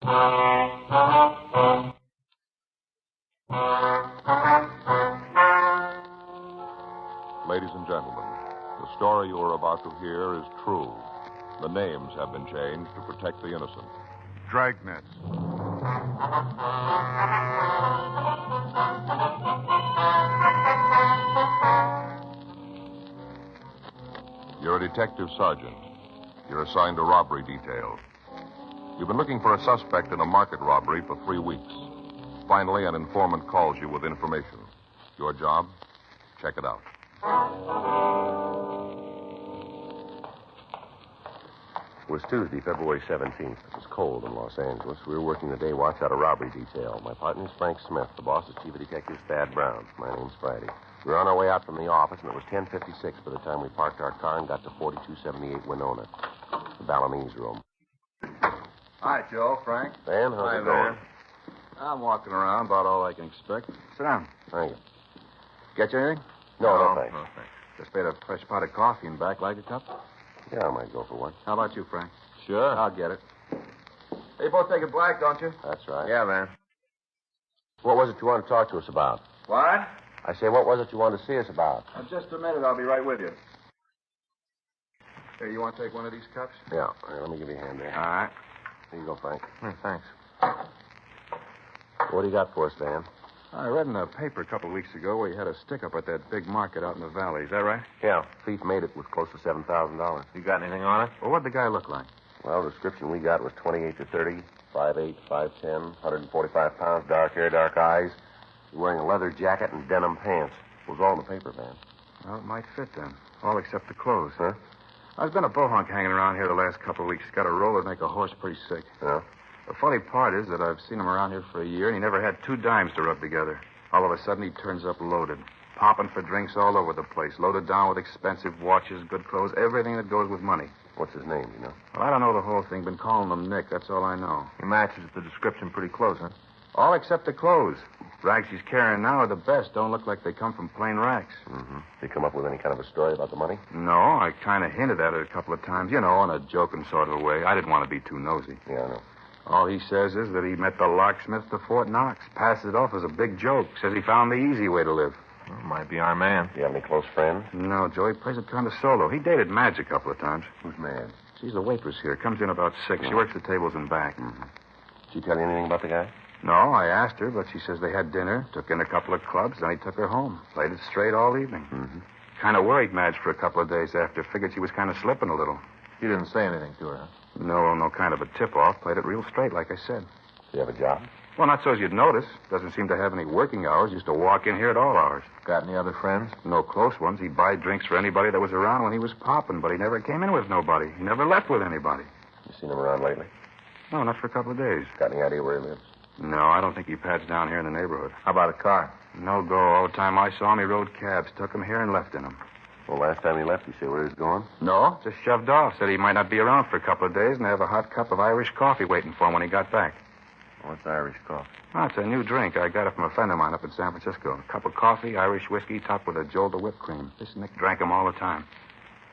Ladies and gentlemen, the story you are about to hear is true. The names have been changed to protect the innocent. Dragnet. You're a detective sergeant. You're assigned to robbery detail. You've been looking for a suspect in a market robbery for 3 weeks. Finally, an informant calls you with information. Your job? Check it out. It was Tuesday, February 17th. It was cold in Los Angeles. We were working the day watch out of robbery detail. My partner is Frank Smith. The boss is Chief of Detectives Thad Brown. My name's Friday. We were on our way out from the office, and it was 10:56 by the time we parked our car and got to 4278 Winona, the Balinese room. Hi, Joe, Frank. Van, how's Hi, it going? Van. I'm walking around, about all I can expect. Sit down. Thank you. Get you anything? No, thanks. No, thanks. Just made a fresh pot of coffee in back. Like a cup? Yeah, I might go for one. How about you, Frank? Sure. I'll get it. Hey, you both take it black, don't you? That's right. Yeah, man. What was it you wanted to talk to us about? What? I say, what was it you wanted to see us about? Just a minute. I'll be right with you. Hey, you want to take one of these cups? Yeah. All right, let me give you a hand there. All right. Here you go, Frank. Thanks. What do you got for us, Van? I read in the paper a couple of weeks ago where you had a stick-up at that big market out in the valley. Is that right? Yeah. Thief made it with close to $7,000. You got anything on it? Well, what'd the guy look like? Well, the description we got was 28 to 30, 5'8", 5'10", 145 pounds, dark hair, dark eyes. He's wearing a leather jacket and denim pants. It was all in the paper, Van. Well, it might fit then. All except the clothes. Huh? There's been a bullhunk hanging around here the last couple of weeks. Got a roller to make a horse pretty sick. Yeah? The funny part is that I've seen him around here for a year, and he never had 2 dimes to rub together. All of a sudden, he turns up loaded. Popping for drinks all over the place. Loaded down with expensive watches, good clothes, everything that goes with money. What's his name, you know? Well, I don't know the whole thing. Been calling him Nick. That's all I know. He matches the description pretty close, huh? All except the clothes. Rags he's carrying now are the best. Don't look like they come from plain racks. Mm-hmm. Did you come up with any kind of a story about the money? No, I kind of hinted at it a couple of times, you know, in a joking sort of way. I didn't want to be too nosy. Yeah, I know. All he says is that he met the locksmith to Fort Knox. Passes it off as a big joke. Says he found the easy way to live. Well, might be our man. Do you have any close friends? No, Joey plays it kind of solo. He dated Madge a couple of times. Who's mad? She's the waitress here. Comes in about 6. She works the tables in back. Mm-hmm. Did she tell you anything about the guy? No, I asked her, but she says they had dinner, took in a couple of clubs, then he took her home. Played it straight all evening. Mm-hmm. Kind of worried Madge for a couple of days after. Figured she was kind of slipping a little. He didn't say anything to her, huh? No kind of a tip-off. Played it real straight, like I said. Do you have a job? Well, not so as you'd notice. Doesn't seem to have any working hours. Used to walk in here at all hours. Got any other friends? No close ones. He'd buy drinks for anybody that was around when he was popping, but he never came in with nobody. He never left with anybody. You seen him around lately? No, not for a couple of days. Got any idea where he lives? No, I don't think he pads down here in the neighborhood. How about a car? No go. All the time I saw him, he rode cabs. Took him here and left in them. Well, last time he left, you say where he was going? No, just shoved off. Said he might not be around for a couple of days and have a hot cup of Irish coffee waiting for him when he got back. What's Irish coffee? Oh, it's a new drink. I got it from a friend of mine up in San Francisco. A cup of coffee, Irish whiskey, topped with a jolt of whipped cream. This Nick drank 'em all the time.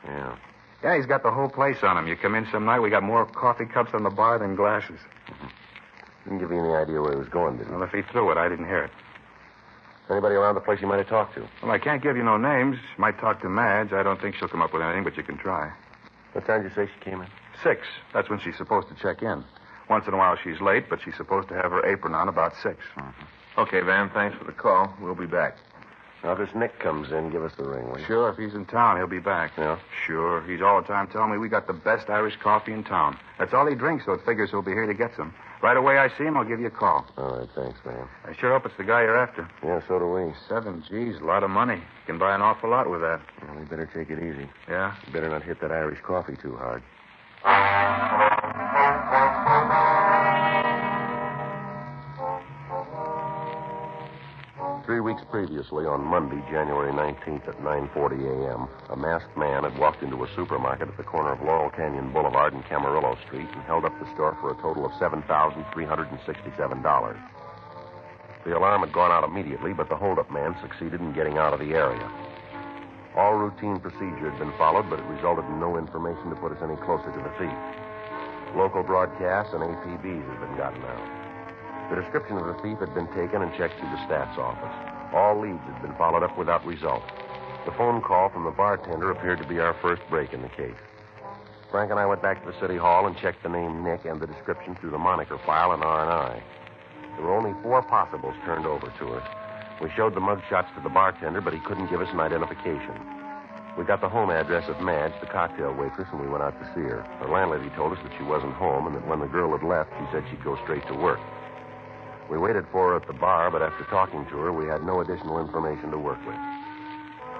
Yeah. Yeah, he's got the whole place on him. You come in some night, we got more coffee cups on the bar than glasses. Didn't give you any idea where he was going, did he? Well, if he threw it, I didn't hear it. Anybody around the place you might have talked to? Well, I can't give you no names. Might talk to Madge. I don't think she'll come up with anything, but you can try. What time did you say she came in? 6. That's when she's supposed to check in. Once in a while she's late, but she's supposed to have her apron on about 6. Okay, Van, thanks for the call. We'll be back. Now, if this Nick comes in, give us the ring, will you? Sure, if he's in town, he'll be back. Yeah? Sure. He's all the time telling me we got the best Irish coffee in town. That's all he drinks, so it figures he'll be here to get some. Right away I see him, I'll give you a call. All right, thanks, man. I sure hope it's the guy you're after. Yeah, so do we. 7 G's, a lot of money. You can buy an awful lot with that. Well, we better take it easy. Yeah? You better not hit that Irish coffee too hard. 3 weeks previously, on Monday, January 19th at 9:40 a.m., a masked man had walked into a supermarket at the corner of Laurel Canyon Boulevard and Camarillo Street and held up the store for a total of $7,367. The alarm had gone out immediately, but the holdup man succeeded in getting out of the area. All routine procedure had been followed, but it resulted in no information to put us any closer to the thief. Local broadcasts and APBs had been gotten out. The description of the thief had been taken and checked through the stats office. All leads had been followed up without result. The phone call from the bartender appeared to be our first break in the case. Frank and I went back to the city hall and checked the name Nick and the description through the moniker file in R&I. There were only 4 possibles turned over to us. We showed the mugshots to the bartender, but he couldn't give us an identification. We got the home address of Madge, the cocktail waitress, and we went out to see her. Her landlady told us that she wasn't home and that when the girl had left, she said she'd go straight to work. We waited for her at the bar, but after talking to her, we had no additional information to work with.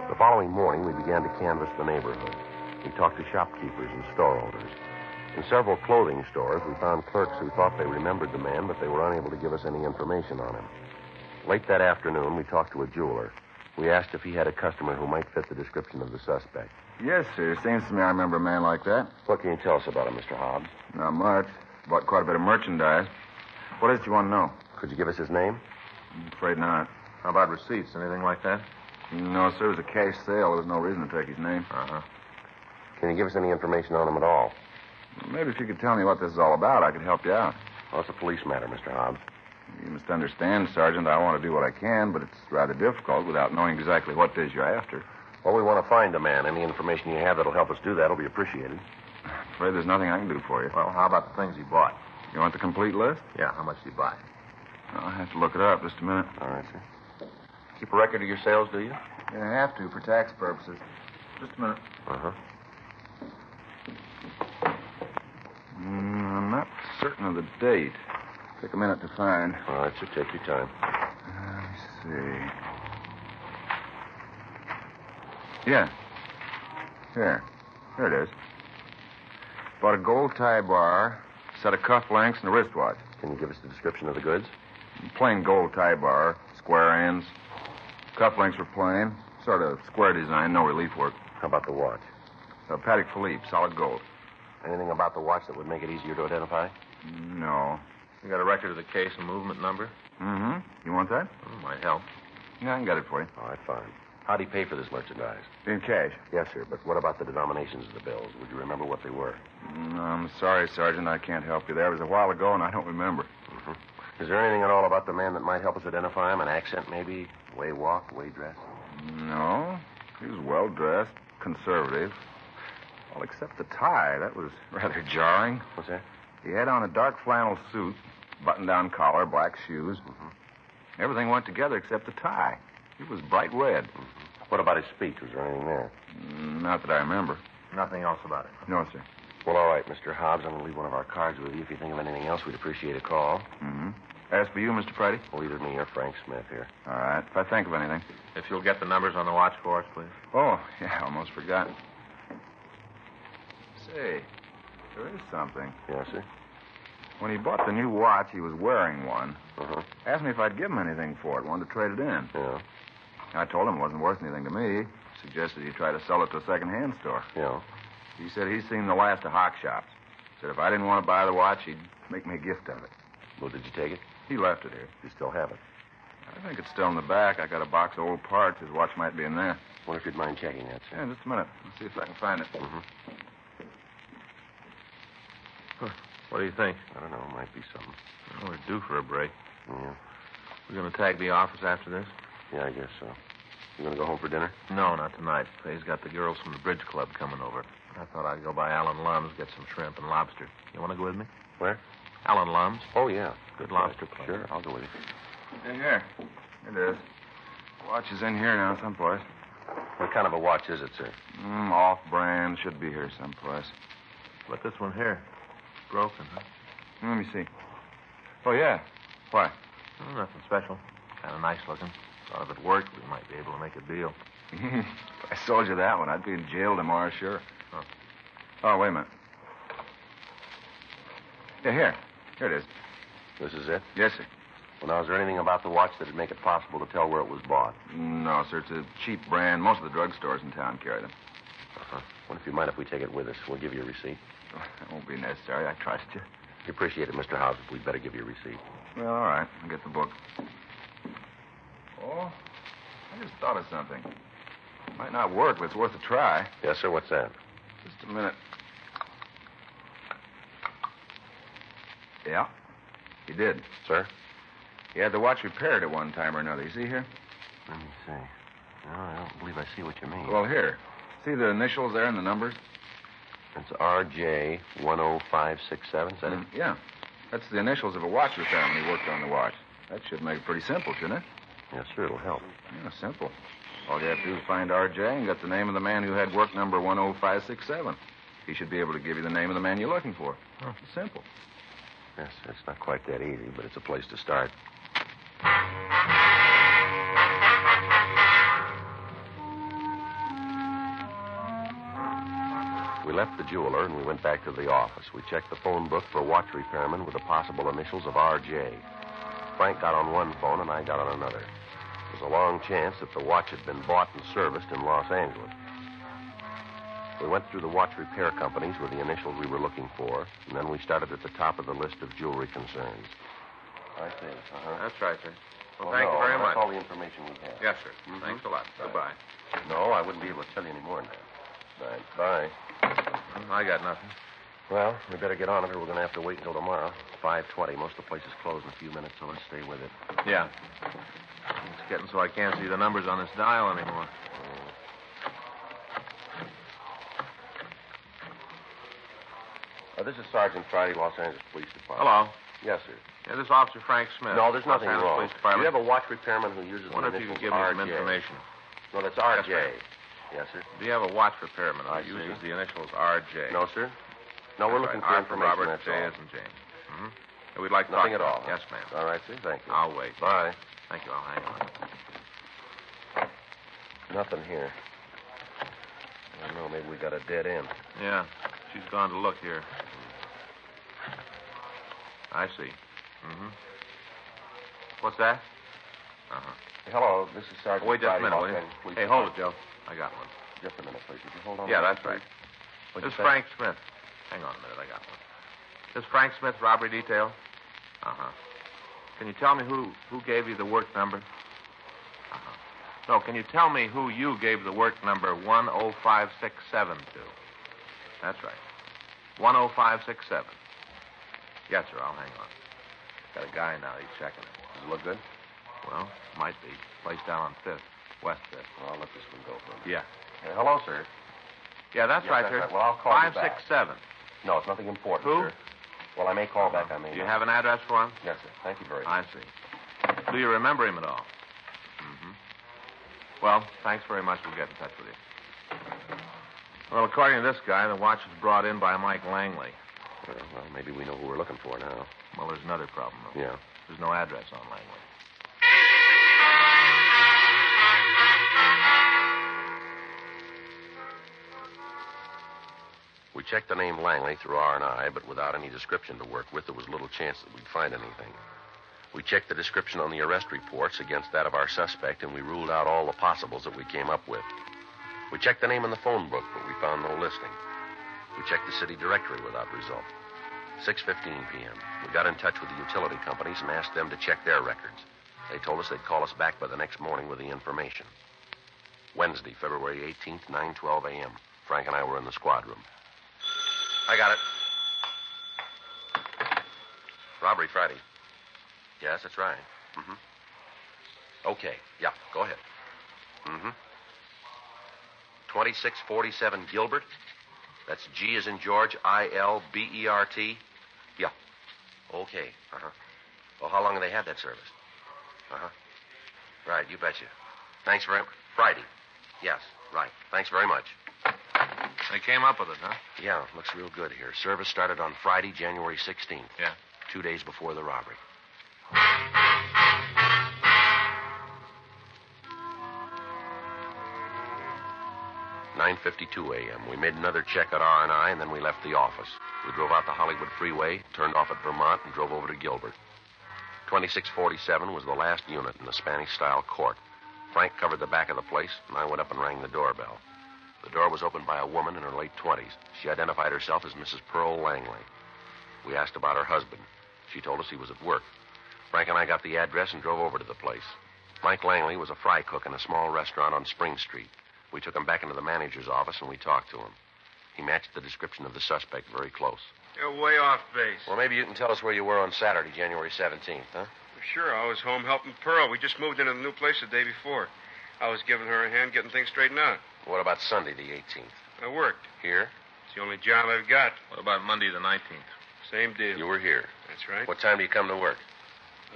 The following morning, we began to canvass the neighborhood. We talked to shopkeepers and store owners. In several clothing stores, we found clerks who thought they remembered the man, but they were unable to give us any information on him. Late that afternoon, we talked to a jeweler. We asked if he had a customer who might fit the description of the suspect. Yes, sir. Seems to me I remember a man like that. What can you tell us about him, Mr. Hobbs? Not much. Bought quite a bit of merchandise. What is it you want to know? Could you give us his name? I'm afraid not. How about receipts? Anything like that? No, sir. It was a cash sale. There was no reason to take his name. Uh-huh. Can you give us any information on him at all? Maybe if you could tell me what this is all about, I could help you out. Well, it's a police matter, Mr. Hobbs. You must understand, Sergeant, I want to do what I can, but it's rather difficult without knowing exactly what it is you're after. Well, we want to find the man. Any information you have that'll help us do that will be appreciated. I'm afraid there's nothing I can do for you. Well, how about the things he bought? You want the complete list? Yeah, how much did he buy? I'll have to look it up. Just a minute. All right, sir. Keep a record of your sales, do you? Yeah, I have to for tax purposes. Just a minute. Uh-huh. I'm not certain of the date. Take a minute to find. All right, sir. Take your time. Let me see. Yeah. Here it is. Bought a gold tie bar, set of cufflinks, and a wristwatch. Can you give us the description of the goods? Plain gold tie bar, square ends. Cufflinks were plain, sort of square design, no relief work. How about the watch? A Patek Philippe, solid gold. Anything about the watch that would make it easier to identify? No. You got a record of the case and movement number? Mm-hmm. You want that? Might help. Yeah, I can get it for you. All right, fine. How'd he pay for this merchandise? In cash. Yes, sir, but what about the denominations of the bills? Would you remember what they were? No, I'm sorry, Sergeant. I can't help you there. It was a while ago, and I don't remember. Mm-hmm. Is there anything at all about the man that might help us identify him? An accent, maybe? Way walk, way dress? No. He was well-dressed, conservative. Well, except the tie. That was rather jarring. What's that? He had on a dark flannel suit, button-down collar, black shoes. Mm-hmm. Everything went together except the tie. It was bright red. Mm-hmm. What about his speech? Was there anything there? Not that I remember. Nothing else about it. No, sir. Well, all right, Mr. Hobbs. I'm going to leave one of our cards with you. If you think of anything else, we'd appreciate a call. Mm-hmm. As for you, Mr. Friday? Well, either me or Frank Smith here. All right. If I think of anything. If you'll get the numbers on the watch for us, please. Oh, yeah, almost forgot. Say, there is something. Yes, sir? When he bought the new watch, he was wearing one. Uh-huh. Asked me if I'd give him anything for it. Wanted to trade it in. Yeah. I told him it wasn't worth anything to me. Suggested he try to sell it to a second-hand store. Yeah. He said he's seen the last of hock shops. Said if I didn't want to buy the watch, he'd make me a gift of it. Well, did you take it? He left it here. You still have it? I think it's still in the back. I got a box of old parts. His watch might be in there. Wonder if you'd mind checking that, sir. Yeah, just a minute. Let's see if I can find it. Mm-hmm. What do you think? I don't know. Might be something. Well, we're due for a break. Yeah. We're going to tag the office after this? Yeah, I guess so. You going to go home for dinner? No, not tonight. Fay's got the girls from the bridge club coming over. I thought I'd go by Alan Lum's, get some shrimp and lobster. You want to go with me? Where? Alan Lum's. Oh, yeah. Good lobster place. Sure, I'll go with you. In here. It is. Watch is in here now someplace. What kind of a watch is it, sir? Off-brand. Should be here someplace. But this one here, broken, huh? Let me see. Oh, yeah. Why? Oh, nothing special. Kind of nice looking. Thought if it worked, we might be able to make a deal. If I sold you that one, I'd be in jail tomorrow, sure. Huh. Oh, wait a minute. Yeah, here. Here it is. This is it? Yes, sir. Well, now, is there anything about the watch that'd make it possible to tell where it was bought? No, sir. It's a cheap brand. Most of the drugstores in town carry them. Uh-huh. Well, if you mind if we take it with us, we'll give you a receipt. That won't be necessary. I trust you. We appreciate it, Mr. House, but we'd better give you a receipt. Well, all right. I'll get the book. Oh, I just thought of something. Might not work, but it's worth a try. Yes, sir. What's that? Just a minute. Yeah, he did. Sir? He had the watch repaired at one time or another. You see here? Let me see. No, I don't believe I see what you mean. Well, here. See the initials there and the numbers? It's RJ 10567, is that it? Yeah. That's the initials of a watch repairman who worked on the watch. That should make it pretty simple, shouldn't it? Yes, sir, it'll help. Yeah, simple. All you have to do is find RJ and get the name of the man who had work number 10567. He should be able to give you the name of the man you're looking for. Huh. Simple. Yes, it's not quite that easy, but it's a place to start. We left the jeweler and we went back to the office. We checked the phone book for a watch repairman with the possible initials of R.J. Frank got on one phone and I got on another. There was a long chance that the watch had been bought and serviced in Los Angeles. We went through the watch repair companies with the initials we were looking for, and then we started at the top of the list of jewelry concerns. I see. Uh-huh. That's right, sir. Well, thank you very much. That's all the information we have. Yes, sir. Thanks a lot. Right. Goodbye. No, I wouldn't be able to tell you any more than that. Right. Bye. I got nothing. Well, we better get on it or we're going to have to wait until tomorrow. 5:20. Most of the place is closed in a few minutes, so let's stay with it. Yeah. It's getting so I can't see the numbers on this dial anymore. This is Sergeant Friday, Los Angeles Police Department. Hello. Yes, sir. Yeah, this is Officer Frank Smith. No, there's nothing Los Angeles wrong. Police Do Department. you have a watch repairman who uses Wonder the if you initials could give me some RJ? information. No, that's RJ. Yes, Yes, sir. Do you have a watch repairman I who uses see. the initials R.J.? No, sir. No, we're looking for R for information, Robert, that's J all. as in James. Mm-hmm. We'd like to Nothing talk at all. about it. Yes, ma'am. All right, sir. Thank you. I'll wait. Bye. Thank you. I'll hang on. Nothing here. I don't know. Maybe we got a dead end. Yeah, she's gone to look here. I see. Mm-hmm. What's that? Uh-huh. Hello, this is Sergeant Wait just a Friday, minute, Los will you? Angeles Police Hey, hold it, Department. Joe. I got one. Just a minute, please. Would you hold on? Yeah, a minute, that's right. please? What'd This is you say? Frank Smith. Hang on a minute, I got one. This is Frank Smith robbery detail? Uh-huh. Can you tell me who gave you the work number? Uh-huh. No, can you tell me who you gave the work number 10567 to? That's right. 10567. Yes, sir, I'll hang on. Got a guy now, he's checking it. Does it look good? Well, might be. Place down on 5th. West 5th. Well, I'll let this one go for a minute. Yeah. Hello, sir. Yeah, that's Yes, right, that's sir. right. Well, I'll call you back. 567. No, it's nothing important, Who? sir. Well, I may call back. I may Do you not. have an address for him? Yes, sir. Thank you very much. I see. Do you remember him at all? Mm-hmm. Well, thanks very much. We'll get in touch with you. Well, according to this guy, the watch was brought in by Mike Langley. Well, maybe we know who we're looking for now. Well, there's another problem, though. Yeah. There's no address on Langley. We checked the name Langley through R&I, but without any description to work with, there was little chance that we'd find anything. We checked the description on the arrest reports against that of our suspect, and we ruled out all the possibles that we came up with. We checked the name in the phone book, but we found no listing. We checked the city directory without result. 6:15 p.m. We got in touch with the utility companies and asked them to check their records. They told us they'd call us back by the next morning with the information. Wednesday, February 18th, 9:12 a.m. Frank and I were in the squad room. I got it. Robbery Friday. Yes, that's right. Mm-hmm. Okay. Yeah, go ahead. Mm-hmm. 2647 Gilbert. That's G as in George, I-L-B-E-R-T. Yeah. Okay. Uh-huh. Well, how long have they had that service? Uh-huh. Right, you betcha. Thanks very much. Friday. Yes, right. Thanks very much. They came up with it, huh? Yeah, looks real good here. Service started on Friday, January 16th. Yeah. 2 days before the robbery. (9:52 a.m.) We made another check at R&I, and then we left the office. We drove out the Hollywood Freeway, turned off at Vermont, and drove over to Gilbert. 2647 was the last unit in the Spanish-style court. Frank covered the back of the place, and I went up and rang the doorbell. The door was opened by a woman in her late 20s. She identified herself as Mrs. Pearl Langley. We asked about her husband. She told us he was at work. Frank and I got the address and drove over to the place. Mike Langley was a fry cook in a small restaurant on Spring Street. We took him back into the manager's office, and we talked to him. He matched the description of the suspect very close. You're way off base. Well, maybe you can tell us where you were on Saturday, January 17th, huh? Sure, I was home helping Pearl. We just moved into the new place the day before. I was giving her a hand getting things straightened out. What about Sunday, the 18th? I worked. Here? It's the only job I've got. What about Monday the 19th? Same deal. You were here. That's right. What time do you come to work?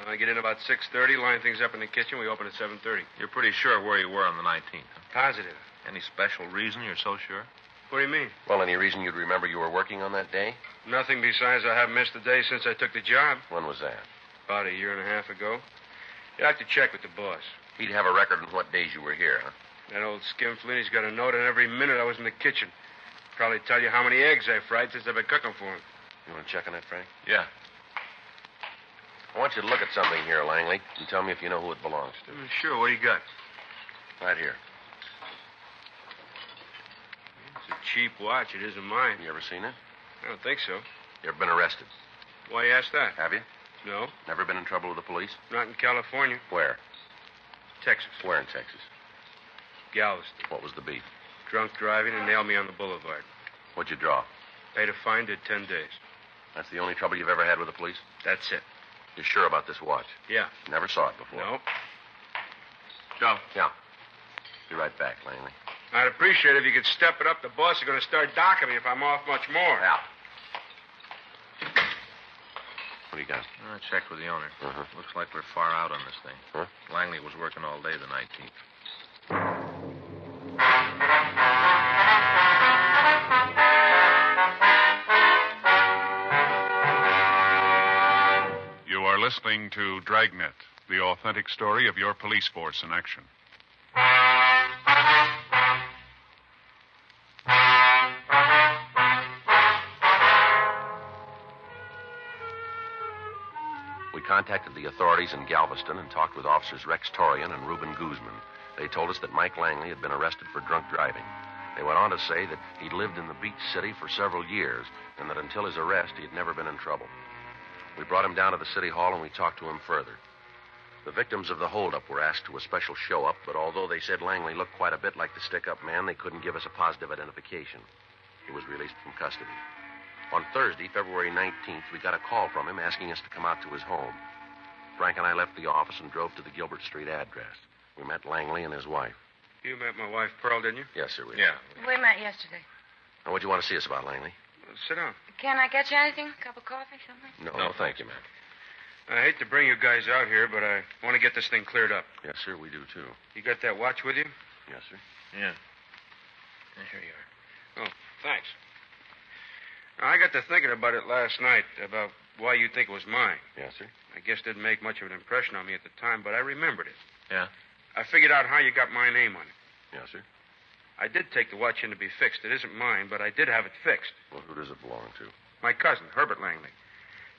I get in about 6:30, line things up in the kitchen. We open at 7:30. You're pretty sure where you were on the 19th, huh? Positive. Any special reason you're so sure? What do you mean? Well, any reason you'd remember you were working on that day? Nothing besides I haven't missed a day since I took the job. When was that? About a year and a half ago. You have to check with the boss. He'd have a record on what days you were here, huh? That old skinflint, he's got a note on every minute I was in the kitchen. Probably tell you how many eggs I fried since I've been cooking for him. You want to check on that, Frank? Yeah. I want you to look at something here, Langley, and tell me if you know who it belongs to. Sure, what do you got? Right here. It's a cheap watch. It isn't mine. You ever seen it? I don't think so. You ever been arrested? Why you ask that? Have you? No, Never been in trouble with the police? not in California. Where? Texas. Where in Texas? Galveston. What was the beef? Drunk driving and nailed me on the boulevard. What'd you draw? Paid a fine, did 10 days. That's the only trouble you've ever had with the police? That's it. You're sure about this watch? Yeah. Never saw it before? No. Joe. Yeah. Be right back, Langley. I'd appreciate it if you could step it up. The boss is going to start docking me if I'm off much more. Yeah. What do you got? I checked with the owner. Uh-huh. Looks like we're far out on this thing. Huh? Langley was working all day the 19th. You are listening to Dragnet, the authentic story of your police force in action. We contacted the authorities in Galveston and talked with officers Rex Torian and Reuben Guzman. They told us that Mike Langley had been arrested for drunk driving. They went on to say that he'd lived in the beach city for several years and that until his arrest, he had never been in trouble. We brought him down to the city hall and we talked to him further. The victims of the holdup were asked to a special show-up, but although they said Langley looked quite a bit like the stick-up man, they couldn't give us a positive identification. He was released from custody. On Thursday, February 19th, we got a call from him asking us to come out to his home. Frank and I left the office and drove to the Gilbert Street address. We met Langley and his wife. You met my wife, Pearl, didn't you? Yes, sir, we did. Yeah. We met yesterday. Now, what'd you want to see us about, Langley? Sit down. Can I get you anything? A cup of coffee, something? No, thank you, man. I hate to bring you guys out here, but I want to get this thing cleared up. Yes, sir, we do, too. You got that watch with you? Yes, sir. Yeah. Here you are. Oh, thanks. Now, I got to thinking about it last night, about why you think it was mine. Yes, sir. I guess it didn't make much of an impression on me at the time, but I remembered it. Yeah? I figured out how you got my name on it. Yes, sir. I did take the watch in to be fixed. It isn't mine, but I did have it fixed. Well, who does it belong to? My cousin, Herbert Langley.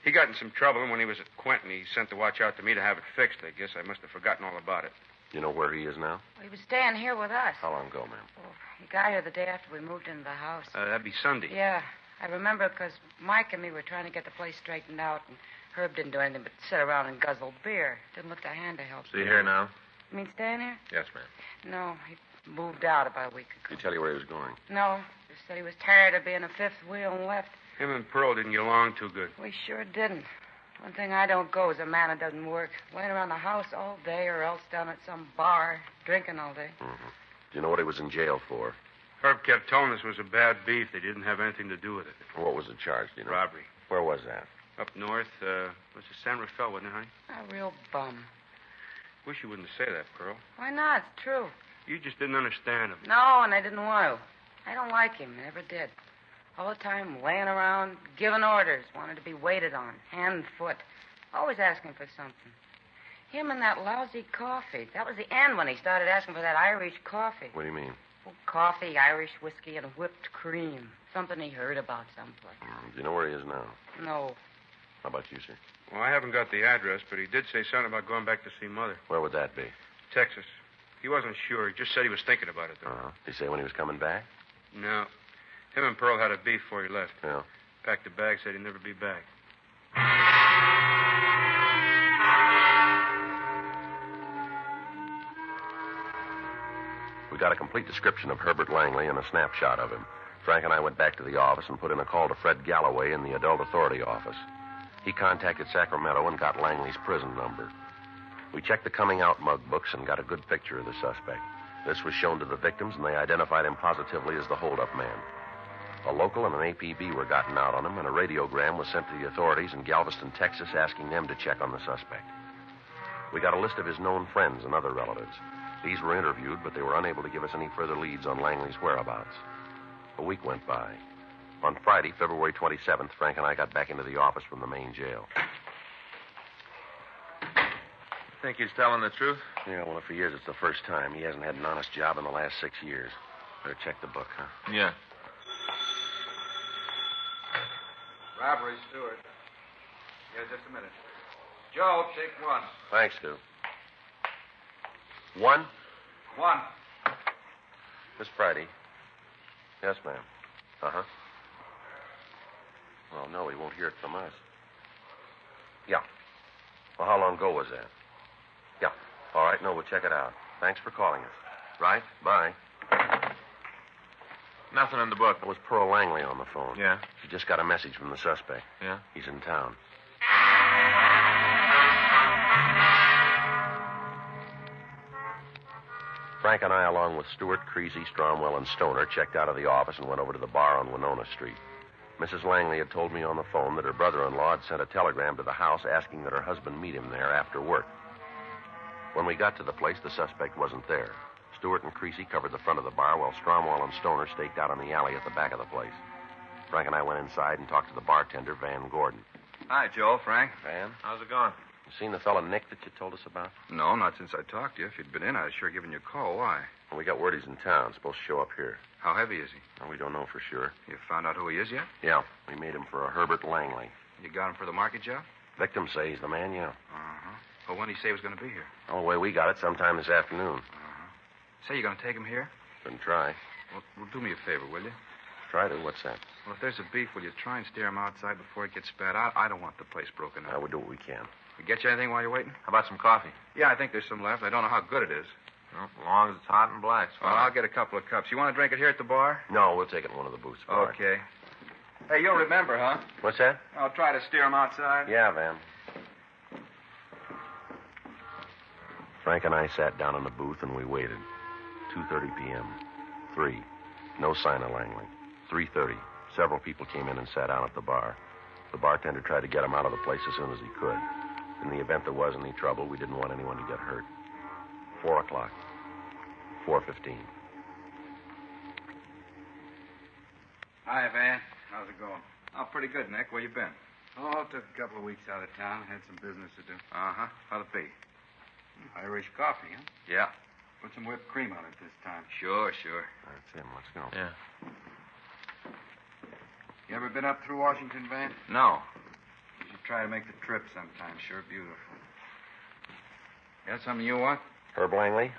He got in some trouble, and when he was at Quentin, he sent the watch out to me to have it fixed. I guess I must have forgotten all about it. You know where he is now? Well, he was staying here with us. How long ago, ma'am? Oh, he got here the day after we moved into the house. That'd be Sunday. Yeah, I remember because Mike and me were trying to get the place straightened out, and Herb didn't do anything but sit around and guzzle beer. Didn't look to hand to help. See here now? You mean staying here? Yes, ma'am. No, he moved out about a week ago. Did he tell you where he was going? No, just said he was tired of being a fifth wheel and left. Him and Pearl didn't get along too good. We sure didn't. One thing I don't go is a man that doesn't work. Laying around the house all day or else down at some bar, drinking all day. Mm-hmm. Do you know what he was in jail for? Herb kept telling us it was a bad beef. They didn't have anything to do with it. What was the charge, do you know? Robbery. Where was that? Up north, was it San Rafael, wasn't it, honey? A real bum. Wish you wouldn't say that, Pearl. Why not? It's true. You just didn't understand him. No, and I didn't want to. I don't like him. Never did. All the time laying around, giving orders, wanted to be waited on, hand and foot. Always asking for something. Him and that lousy coffee. That was the end when he started asking for that Irish coffee. What do you mean? Oh, coffee, Irish whiskey, and whipped cream. Something he heard about someplace. Do you know where he is now? No. How about you, sir? Well, I haven't got the address, but he did say something about going back to see Mother. Where would that be? Texas. He wasn't sure. He just said he was thinking about it, though. Uh-huh. Did he say when he was coming back? No. Him and Pearl had a beef before he left. Yeah. Packed a bag, said he'd never be back. We got a complete description of Herbert Langley and a snapshot of him. Frank and I went back to the office and put in a call to Fred Galloway in the Adult Authority office. He contacted Sacramento and got Langley's prison number. We checked the coming out mug books and got a good picture of the suspect. This was shown to the victims, and they identified him positively as the holdup man. A local and an APB were gotten out on him, and a radiogram was sent to the authorities in Galveston, Texas, asking them to check on the suspect. We got a list of his known friends and other relatives. These were interviewed, but they were unable to give us any further leads on Langley's whereabouts. A week went by. On Friday, February 27th, Frank and I got back into the office from the main jail. Think he's telling the truth? Yeah, well, if he is, it's the first time. He hasn't had an honest job in the last 6 years. Better check the book, huh? Yeah. Robbery, Stewart. Yeah, just a minute. Joe, take one. Thanks, Stu. One? One. Miss Friday. Yes, ma'am. Uh-huh. Well, no, he won't hear it from us. Yeah. Well, how long ago was that? Yeah. All right, no, we'll check it out. Thanks for calling us. Right? Bye. Nothing in the book. It was Pearl Langley on the phone. Yeah? She just got a message from the suspect. Yeah? He's in town. Frank and I, along with Stewart, Creasy, Stromwell, and Stoner, checked out of the office and went over to the bar on Winona Street. Mrs. Langley had told me on the phone that her brother-in-law had sent a telegram to the house asking that her husband meet him there after work. When we got to the place, the suspect wasn't there. Stewart and Creasy covered the front of the bar, while Stromwell and Stoner staked out on the alley at the back of the place. Frank and I went inside and talked to the bartender, Van Gordon. Hi, Joe, Frank. Van, How's it going? you seen the fellow Nick that you told us about? No, not since I talked to you. If you'd been in, I'd sure given you a call. Why? Well, we got word he's in town. Supposed to show up here. How heavy is he? Well, we don't know for sure. You found out who he is yet? Yeah, we made him for a Herbert Langley. You got him for the market job? Victims say he's the man, yeah. Uh-huh. Well, when did he say he was going to be here? Oh, the way we got it, sometime this afternoon. Say you're going to take him here? Couldn't try. Well, do me a favor, will you? Try to. What's that? Well, if there's a beef, will you try and steer him outside before he gets spat out? I don't want the place broken up. We'll do what we can. We get you anything while you're waiting? How about some coffee? Yeah, I think there's some left. I don't know how good it is. Well, as long as it's hot and black. Well, I'll get a couple of cups. You want to drink it here at the bar? No, we'll take it in one of the booths. Bar. Okay. Hey, you'll remember, huh? What's that? I'll try to steer him outside. Yeah, Van. Frank and I sat down in the booth and we waited. 2:30 p.m. 3. No sign of Langley. 3:30. Several people came in and sat down at the bar. The bartender tried to get him out of the place as soon as he could. In the event there was any trouble, we didn't want anyone to get hurt. 4 o'clock. 4:15. Hi, Van. How's it going? Oh, pretty good, Nick. Where you been? Oh, took a couple of weeks out of town. Had some business to do. Uh-huh. How'd it be? Irish coffee, huh? Yeah. Put some whipped cream on it this time. Sure. That's him. Let's go. Yeah. You ever been up through Washington, Van? No. You should try to make the trip sometime. Sure beautiful. Got something you want? Herb Langley?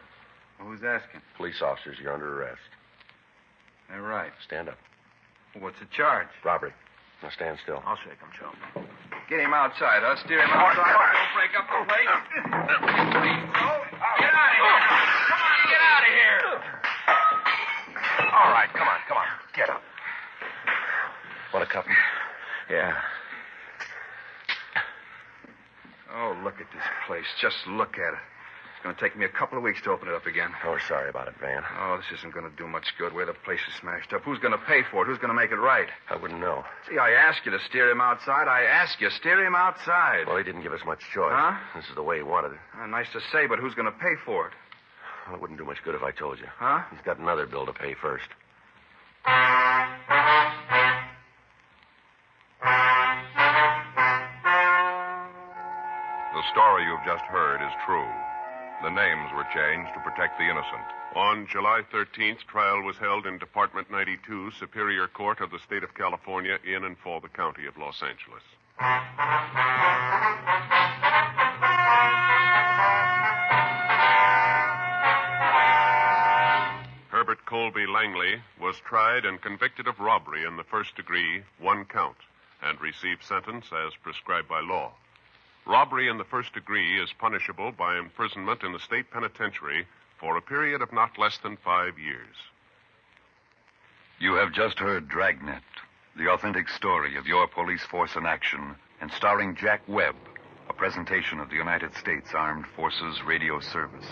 Who's asking? Police officers, you're under arrest. They're right. Stand up. What's the charge? Robbery. Now stand still. I'll shake him, Joe. Get him outside. I'll steer him outside. Don't break up the place. Get out of here. Come on, get out of here. All right, come on. Get up. Want a cup? Yeah. Oh, look at this place. Just look at it. It's going to take me a couple of weeks to open it up again. Oh, we're sorry about it, Van. Oh, this isn't going to do much good where the place is smashed up. Who's going to pay for it? Who's going to make it right? I wouldn't know. See, I asked you to steer him outside. I asked you, steer him outside. Well, he didn't give us much choice. Huh? This is the way he wanted it. Nice to say, but who's going to pay for it? Well, it wouldn't do much good if I told you. Huh? He's got another bill to pay first. The story you've just heard is true. The names were changed to protect the innocent. On July 13th, trial was held in Department 92, Superior Court of the State of California, in and for the County of Los Angeles. Herbert Colby Langley was tried and convicted of robbery in the first degree, 1 count, and received sentence as prescribed by law. Robbery in the first degree is punishable by imprisonment in the state penitentiary for a period of not less than 5 years. You have just heard Dragnet, the authentic story of your police force in action, and starring Jack Webb, a presentation of the United States Armed Forces Radio Service.